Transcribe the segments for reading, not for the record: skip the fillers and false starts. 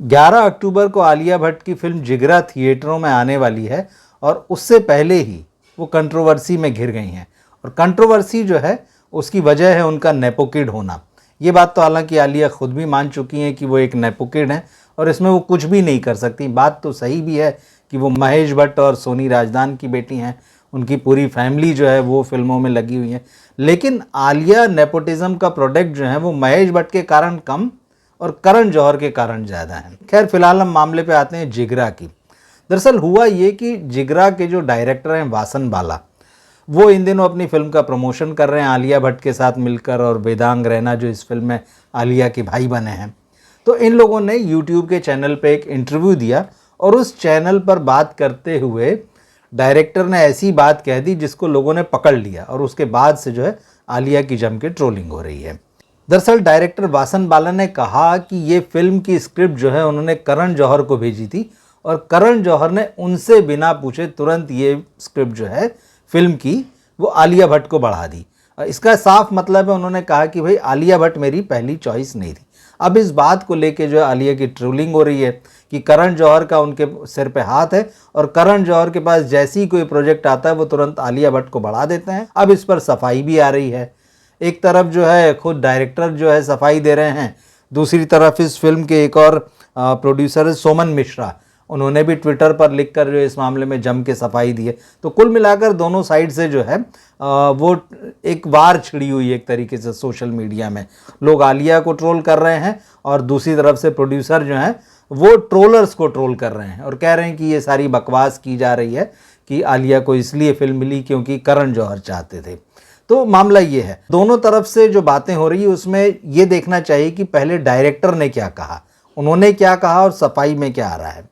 11 अक्टूबर को आलिया भट्ट की फिल्म जिगरा थिएटरों में आने वाली है और उससे पहले ही वो कंट्रोवर्सी में घिर गई हैं। और कंट्रोवर्सी जो है उसकी वजह है उनका नेपो किड होना। ये बात तो हालांकि आलिया खुद भी मान चुकी हैं कि वो एक नेपो किड हैं और इसमें वो कुछ भी नहीं कर सकती। बात तो सही भी है कि वो महेश भट्ट और सोनी राजदान की बेटी हैं, उनकी पूरी फैमिली जो है वो फिल्मों में लगी हुई है। लेकिन आलिया नेपोटिज्म का प्रोडक्ट जो है वो महेश भट्ट के कारण कम और करण जौहर के कारण ज़्यादा है। खैर फिलहाल हम मामले पे आते हैं जिगरा की। दरअसल हुआ ये कि जिगरा के जो डायरेक्टर हैं वासन बाला, वो इन दिनों अपनी फिल्म का प्रमोशन कर रहे हैं आलिया भट्ट के साथ मिलकर, और वेदांग रैना जो इस फिल्म में आलिया के भाई बने हैं। तो इन लोगों ने यूट्यूब के चैनल पे एक इंटरव्यू दिया और उस चैनल पर बात करते हुए डायरेक्टर ने ऐसी बात कह दी जिसको लोगों ने पकड़ लिया और उसके बाद से जो है आलिया की जम के ट्रोलिंग हो रही है। दरअसल डायरेक्टर वासन बाला ने कहा कि ये फिल्म की स्क्रिप्ट जो है उन्होंने करण जौहर को भेजी थी और करण जौहर ने उनसे बिना पूछे तुरंत ये स्क्रिप्ट जो है फिल्म की वो आलिया भट्ट को बढ़ा दी। इसका साफ मतलब है उन्होंने कहा कि भाई आलिया भट्ट मेरी पहली चॉइस नहीं थी। अब इस बात को लेके जो है आलिया की ट्रोलिंग हो रही है कि करण जौहर का उनके सिर पे हाथ है और करण जौहर के पास जैसी कोई प्रोजेक्ट आता है वो तुरंत आलिया भट्ट को बढ़ा देते हैं। अब इस पर सफाई भी आ रही है। एक तरफ जो है खुद डायरेक्टर जो है सफाई दे रहे हैं, दूसरी तरफ इस फिल्म के एक और प्रोड्यूसर है सोमन मिश्रा, उन्होंने भी ट्विटर पर लिखकर जो इस मामले में जम के सफाई दी है। तो कुल मिलाकर दोनों साइड से जो है वो एक वार छिड़ी हुई है एक तरीके से सोशल मीडिया में। लोग आलिया को ट्रोल कर रहे हैं और दूसरी तरफ से प्रोड्यूसर जो हैं वो ट्रोलर्स को ट्रोल कर रहे हैं और कह रहे हैं कि ये सारी बकवास की जा रही है कि आलिया को इसलिए फिल्म मिली क्योंकि करण जौहर चाहते थे। तो मामला ये है, दोनों तरफ से जो बातें हो रही है उसमें ये देखना चाहिए कि पहले डायरेक्टर ने क्या कहा, उन्होंने क्या कहा और सफाई में क्या आ रहा है।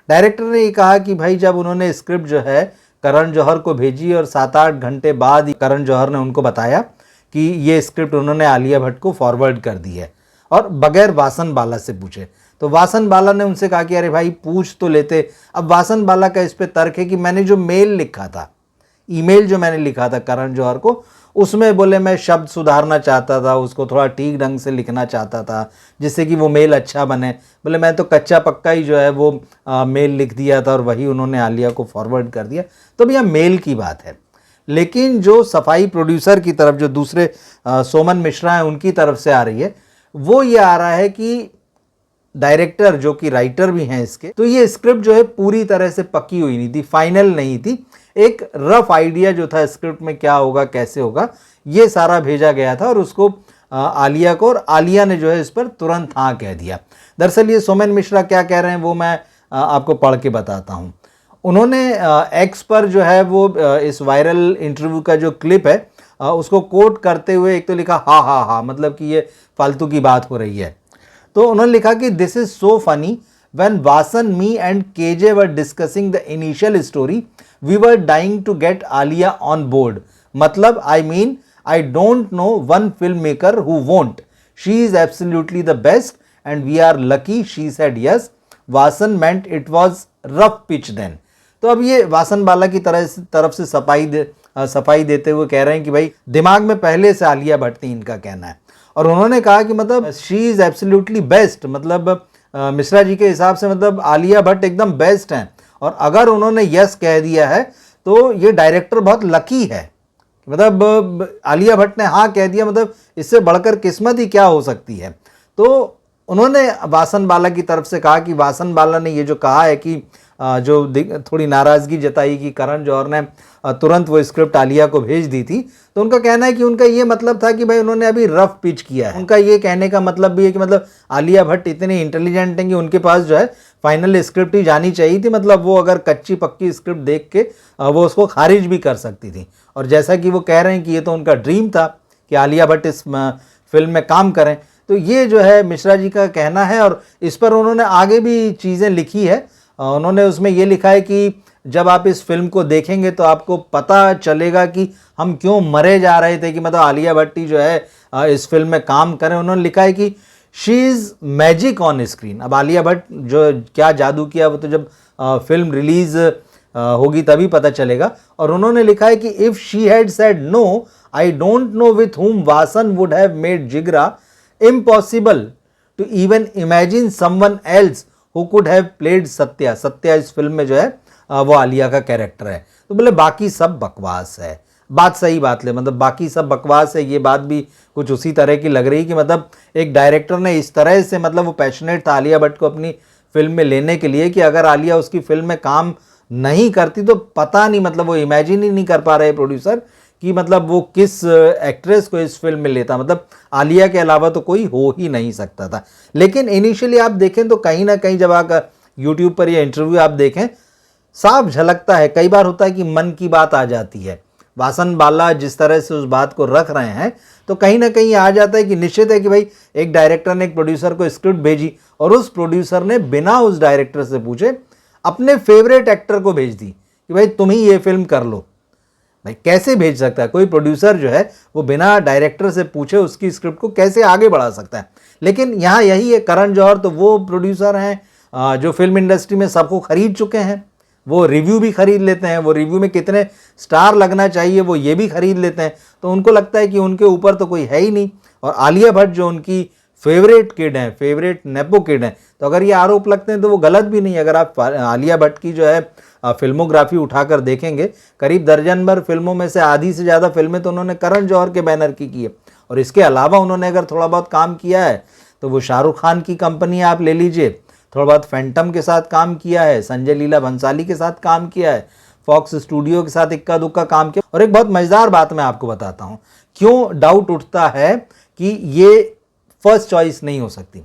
डायरेक्टर ने ये कहा कि भाई जब उन्होंने स्क्रिप्ट जो है करण जौहर को भेजी और 7-8 घंटे बाद करण जौहर ने उनको बताया कि ये स्क्रिप्ट उन्होंने आलिया भट्ट को फॉरवर्ड कर दी है और बगैर वासन बाला से पूछे। तो वासन बाला ने उनसे कहा कि अरे भाई पूछ तो लेते। अब वासन बाला का इस पे तर्क है कि मैंने जो मेल लिखा था, ईमेल जो मैंने लिखा था करण जौहर को, उसमें बोले मैं शब्द सुधारना चाहता था, उसको थोड़ा ठीक ढंग से लिखना चाहता था जिससे कि वो मेल अच्छा बने। बोले मैं तो कच्चा पक्का ही जो है वो मेल लिख दिया था और वही उन्होंने आलिया को फॉरवर्ड कर दिया। तो भैया मेल की बात है, लेकिन जो सफाई प्रोड्यूसर की तरफ जो दूसरे सोमन मिश्रा हैं उनकी तरफ से आ रही है वो ये आ रहा है कि डायरेक्टर जो कि राइटर भी हैं इसके, तो ये स्क्रिप्ट जो है पूरी तरह से पक्की हुई नहीं थी, फाइनल नहीं थी। एक रफ आइडिया जो था स्क्रिप्ट में क्या होगा कैसे होगा ये सारा भेजा गया था और उसको आलिया को, और आलिया ने जो है इस पर तुरंत हाँ कह दिया। दरअसल ये सोमन मिश्रा क्या कह रहे हैं वो मैं आपको पढ़ के बताता हूँ। उन्होंने एक्स पर जो है वो इस वायरल इंटरव्यू का जो क्लिप है उसको कोट करते हुए एक तो लिखा हा हा हा, मतलब कि ये फालतू की बात हो रही है। तो उन्होंने लिखा कि this is so funny when Vasan me and KJ were discussing the initial story we were dying to get Alia on board. मतलब I mean I don't know one film maker who won't, she is absolutely the best and we are lucky she said yes, Vasan meant it was rough pitch then. तो अब ये वासन बाला की तरफ से सफाई देते हुए कह रहे हैं कि भाई दिमाग में पहले से आलिया भट्ट थी, इनका कहना है। और उन्होंने कहा कि मतलब शी इज़ एब्सोल्युटली बेस्ट, मतलब मिश्रा जी के हिसाब से मतलब आलिया भट्ट एकदम बेस्ट हैं और अगर उन्होंने यस कह दिया है तो ये डायरेक्टर बहुत लकी है। मतलब आलिया भट्ट ने हाँ कह दिया, मतलब इससे बढ़कर किस्मत ही क्या हो सकती है। तो उन्होंने वासन बाला की तरफ से कहा कि वासन बाला ने ये जो कहा है कि जो थोड़ी नाराज़गी जताई कि करण जौहर ने तुरंत वो स्क्रिप्ट आलिया को भेज दी थी, तो उनका कहना है कि उनका ये मतलब था कि भाई उन्होंने अभी रफ पिच किया है। उनका ये कहने का मतलब भी है कि मतलब आलिया भट्ट इतनी इंटेलिजेंट हैं कि उनके पास जो है फाइनल स्क्रिप्ट ही जानी चाहिए थी। मतलब वो अगर कच्ची पक्की स्क्रिप्ट देख के वो उसको खारिज भी कर सकती थी। और जैसा कि वो कह रहे हैं कि ये तो उनका ड्रीम था कि आलिया भट्ट इस फिल्म में काम करें। तो ये जो है मिश्रा जी का कहना है और इस पर उन्होंने आगे भी चीज़ें लिखी है। उन्होंने उसमें ये लिखा है कि जब आप इस फिल्म को देखेंगे तो आपको पता चलेगा कि हम क्यों मरे जा रहे थे कि मतलब आलिया भट्टी जो है इस फिल्म में काम करें। उन्होंने लिखा है कि she is magic on screen. अब आलिया भट्ट जो क्या जादू किया वो तो जब फिल्म रिलीज़ होगी तभी पता चलेगा। और उन्होंने लिखा है कि if she had said no I don't know with whom Vasan would have made Jigra, impossible to even imagine someone else who could have played Satya, Satya इस फिल्म में जो है वो आलिया का कैरेक्टर है। तो बोले बाकी सब बकवास है। बात सही बात ले, मतलब बाकी सब बकवास है, ये बात भी कुछ उसी तरह की लग रही कि मतलब एक डायरेक्टर ने इस तरह से, मतलब वो पैशनेट था आलिया भट्ट को अपनी फिल्म में लेने के लिए कि अगर आलिया उसकी फिल्म में काम नहीं करती तो पता नहीं, मतलब वो इमेजिन ही नहीं कर पा रहे प्रोड्यूसर कि मतलब वो किस एक्ट्रेस को इस फिल्म में लेता, मतलब आलिया के अलावा तो कोई हो ही नहीं सकता था। लेकिन इनिशियली आप देखें तो कहीं ना कहीं जब आप यूट्यूब पर ये इंटरव्यू आप देखें, साफ झलकता है। कई बार होता है कि मन की बात आ जाती है, वासन बाला जिस तरह से उस बात को रख रहे हैं तो कहीं ना कहीं आ जाता है कि निश्चित है कि भाई एक डायरेक्टर ने एक प्रोड्यूसर को स्क्रिप्ट भेजी और उस प्रोड्यूसर ने बिना उस डायरेक्टर से पूछे अपने फेवरेट एक्टर को भेज दी कि भाई तुम ही ये फिल्म कर लो। भाई कैसे भेज सकता है कोई प्रोड्यूसर जो है वो बिना डायरेक्टर से पूछे उसकी स्क्रिप्ट को कैसे आगे बढ़ा सकता है। लेकिन यहाँ यही है, करण जौहर तो वो प्रोड्यूसर हैं जो फिल्म इंडस्ट्री में सबको खरीद चुके हैं, वो रिव्यू भी खरीद लेते हैं, वो रिव्यू में कितने स्टार लगना चाहिए वो ये भी खरीद लेते हैं। तो उनको लगता है कि उनके ऊपर तो कोई है ही नहीं। और आलिया भट्ट जो उनकी फेवरेट किड हैं, फेवरेट नेपो किड हैं, तो अगर ये आरोप लगते हैं तो वो गलत भी नहीं। अगर आप आलिया भट्ट की जो है फिल्मोग्राफी उठाकर देखेंगे, करीब दर्जन भर फिल्मों में से आधी से ज़्यादा फिल्में तो उन्होंने करण जौहर के बैनर की है। और इसके अलावा उन्होंने अगर थोड़ा बहुत काम किया है तो वो शाहरुख खान की कंपनी आप ले लीजिए, थोड़ा बहुत फैंटम के साथ काम किया है, संजय लीला भंसाली के साथ काम किया है, फॉक्स स्टूडियो के साथ इक्का दुक्का काम किया। और एक बहुत मज़ेदार बात मैं आपको बताता हूँ क्यों डाउट उठता है कि ये फर्स्ट चॉइस नहीं हो सकती।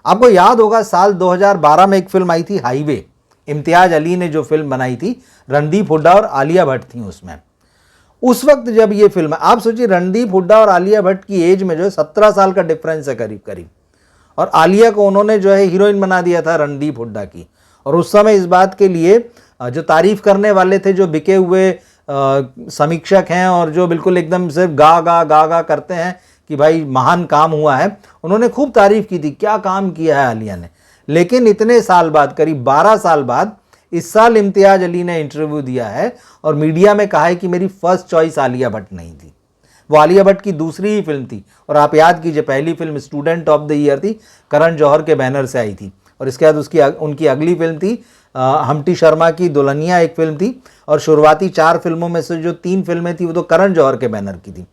आपको याद होगा साल 2012 में एक फिल्म आई थी हाईवे, इम्तियाज अली ने जो फिल्म बनाई थी, रणदीप हुड्डा और आलिया भट्ट थी उसमें। उस वक्त जब ये फिल्म, आप सोचिए रणदीप हुड्डा और आलिया भट्ट की एज में जो है 17 साल का डिफरेंस है करीब करीब, और आलिया को उन्होंने जो है हीरोइन बना दिया था रणदीप हुड्डा की। और उस समय इस बात के लिए जो तारीफ करने वाले थे, जो बिके हुए समीक्षक हैं और जो बिल्कुल एकदम सिर्फ गा गा करते हैं कि भाई महान काम हुआ है, उन्होंने खूब तारीफ की थी, क्या काम किया है आलिया ने। लेकिन इतने साल बाद, करीब 12 साल बाद, इस साल इम्तियाज अली ने इंटरव्यू दिया है और मीडिया में कहा है कि मेरी फर्स्ट चॉइस आलिया भट्ट नहीं थी, वो आलिया भट्ट की दूसरी ही फिल्म थी। और आप याद कीजिए पहली film student of the year थी, करण जौहर के बैनर से आई थी। और इसके बाद उनकी अगली फिल्म थी हम्टी शर्मा की दुल्हनिया, एक फिल्म थी। और शुरुआती 4 फिल्मों में से जो 3 फिल्में थी वो तो करण जौहर के बैनर की थी।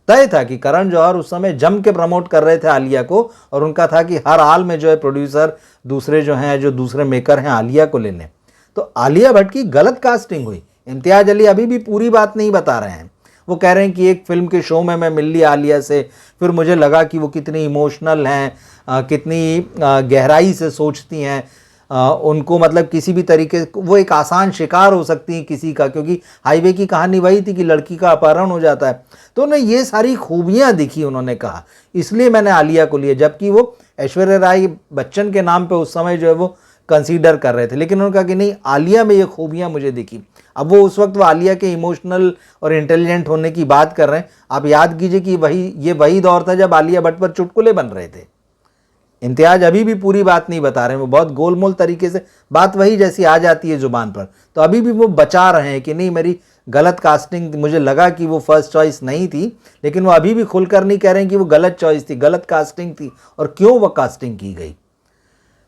तय था कि करण जौहर उस समय जम के प्रमोट कर रहे थे आलिया को, और उनका था कि हर हाल में जो है प्रोड्यूसर दूसरे जो हैं, जो दूसरे मेकर हैं, आलिया को ले लें। तो आलिया भट्ट की गलत कास्टिंग हुई। इम्तियाज अली अभी भी पूरी बात नहीं बता रहे हैं। वो कह रहे हैं कि एक फिल्म के शो में मैं मिल ली आलिया से, फिर मुझे लगा कि वो कितनी इमोशनल हैं, कितनी गहराई से सोचती हैं, उनको मतलब किसी भी तरीके वो एक आसान शिकार हो सकती हैं किसी का, क्योंकि हाईवे की कहानी वही थी कि लड़की का अपहरण हो जाता है। तो उन्हें ये सारी खूबियाँ दिखी, उन्होंने कहा इसलिए मैंने आलिया को लिया, जबकि वो ऐश्वर्या राय बच्चन के नाम पे उस समय जो है वो कंसीडर कर रहे थे। लेकिन उन्होंने कहा कि नहीं, आलिया में ये खूबियाँ मुझे दिखी। अब वो उस वक्त वो आलिया के इमोशनल और इंटेलिजेंट होने की बात कर रहे हैं। आप याद कीजिए कि ये वही दौर था जब आलिया भट्ट पर चुटकुले बन रहे थे। इम्तियाज अभी भी पूरी बात नहीं बता रहे हैं, वो बहुत गोलमोल तरीके से बात वही जैसी आ जाती है जुबान पर, तो अभी भी वो बचा रहे हैं कि नहीं मेरी गलत कास्टिंग, मुझे लगा कि वो फर्स्ट चॉइस नहीं थी। लेकिन वो अभी भी खुलकर नहीं कह रहे हैं कि वो गलत चॉइस थी, गलत कास्टिंग थी और क्यों वो कास्टिंग की गई।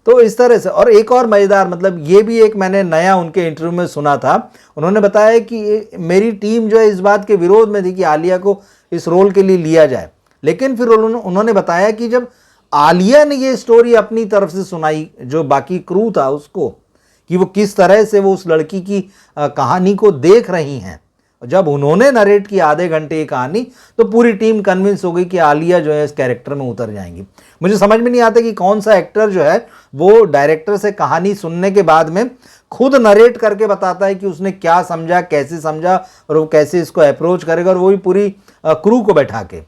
तो इस तरह से। और एक और मज़ेदार, मतलब ये भी एक मैंने नया उनके इंटरव्यू में सुना था, उन्होंने बताया कि मेरी टीम जो है इस बात के विरोध में थी कि आलिया को इस रोल के लिए लिया जाए। लेकिन फिर उन्होंने बताया कि जब आलिया ने ये स्टोरी अपनी तरफ से सुनाई, जो बाकी क्रू था उसको, कि वो किस तरह से वो उस लड़की की कहानी को देख रही हैं, जब उन्होंने नरेट की आधे घंटे की कहानी, तो पूरी टीम कन्विंस हो गई कि आलिया जो है इस कैरेक्टर में उतर जाएंगी। मुझे समझ में नहीं आता कि कौन सा एक्टर जो है वो डायरेक्टर से कहानी सुनने के बाद में खुद नरेट करके बताता है कि उसने क्या समझा, कैसे समझा और वो कैसे इसको अप्रोच करेगा, और वो भी पूरी क्रू को बैठा के।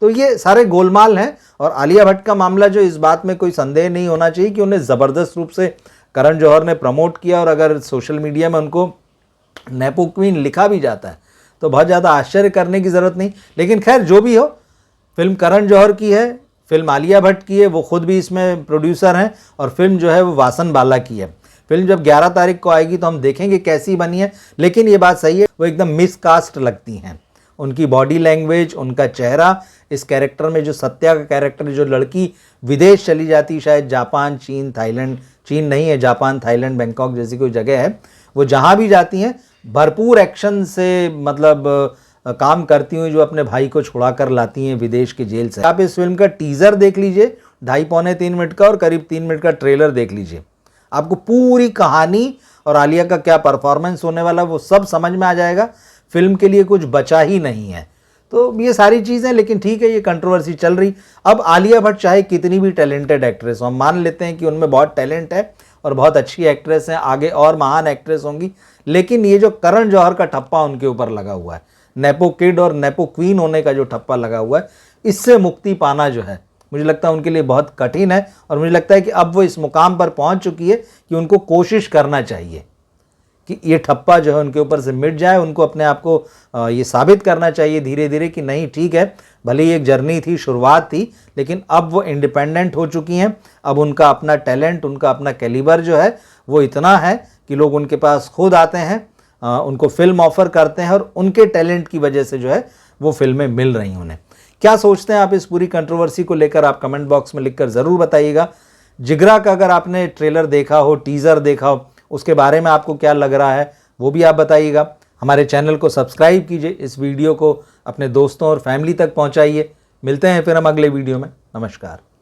तो ये सारे गोलमाल हैं। और आलिया भट्ट का मामला जो, इस बात में कोई संदेह नहीं होना चाहिए कि उन्हें ज़बरदस्त रूप से करण जौहर ने प्रमोट किया, और अगर सोशल मीडिया में उनको नेपो क्वीन लिखा भी जाता है तो बहुत ज़्यादा आश्चर्य करने की ज़रूरत नहीं। लेकिन खैर जो भी हो, फिल्म करण जौहर की है, फिल्म आलिया भट्ट की है, वो खुद भी इसमें प्रोड्यूसर हैं, और फिल्म जो है वो वासन बाला की है। फिल्म जब 11 तारीख को आएगी तो हम देखेंगे कैसी बनी है। लेकिन ये बात सही है, वो एकदम मिसकास्ट लगती हैं। उनकी बॉडी लैंग्वेज, उनका चेहरा, इस कैरेक्टर में जो सत्या का कैरेक्टर, जो लड़की विदेश चली जाती, शायद जापान, चीन, थाईलैंड, चीन नहीं है, जापान, थाईलैंड, बैंकॉक जैसी कोई जगह है, वो जहाँ भी जाती हैं भरपूर एक्शन से मतलब काम करती हुई जो अपने भाई को छुड़ा कर लाती हैं विदेश के जेल से। आप इस फिल्म का टीज़र देख लीजिए, 2.5-3 मिनट का, और करीब 3 मिनट का ट्रेलर देख लीजिए, आपको पूरी कहानी और आलिया का क्या परफॉर्मेंस होने वाला वो सब समझ में आ जाएगा। फिल्म के लिए कुछ बचा ही नहीं है। तो ये सारी चीज़ें, लेकिन ठीक है, ये कंट्रोवर्सी चल रही। अब आलिया भट्ट चाहे कितनी भी टैलेंटेड एक्ट्रेस हो, हम मान लेते हैं कि उनमें बहुत टैलेंट है और बहुत अच्छी एक्ट्रेस हैं, आगे और महान एक्ट्रेस होंगी, लेकिन ये जो करण जौहर का ठप्पा उनके ऊपर लगा हुआ है, नेपो किड और नेपो क्वीन होने का जो ठप्पा लगा हुआ है, इससे मुक्ति पाना जो है मुझे लगता है उनके लिए बहुत कठिन है। और मुझे लगता है कि अब वो इस मुकाम पर पहुंच चुकी है कि उनको कोशिश करना चाहिए कि ये ठप्पा जो है उनके ऊपर से मिट जाए। उनको अपने आप को ये साबित करना चाहिए धीरे धीरे कि नहीं, ठीक है, भले ही एक जर्नी थी, शुरुआत थी, लेकिन अब वो इंडिपेंडेंट हो चुकी हैं। अब उनका अपना टैलेंट, उनका अपना कैलिबर जो है वो इतना है कि लोग उनके पास खुद आते हैं, उनको फिल्म ऑफर करते हैं, और उनके टैलेंट की वजह से जो है वो फिल्में मिल रही उन्हें। क्या सोचते हैं आप इस पूरी कंट्रोवर्सी को लेकर, आप कमेंट बॉक्स में लिखकर ज़रूर बताइएगा। जिगरा का अगर आपने ट्रेलर देखा हो, टीज़र देखा हो, उसके बारे में आपको क्या लग रहा है वो भी आप बताइएगा। हमारे चैनल को सब्सक्राइब कीजिए, इस वीडियो को अपने दोस्तों और फैमिली तक पहुंचाइए। मिलते हैं फिर हम अगले वीडियो में। नमस्कार।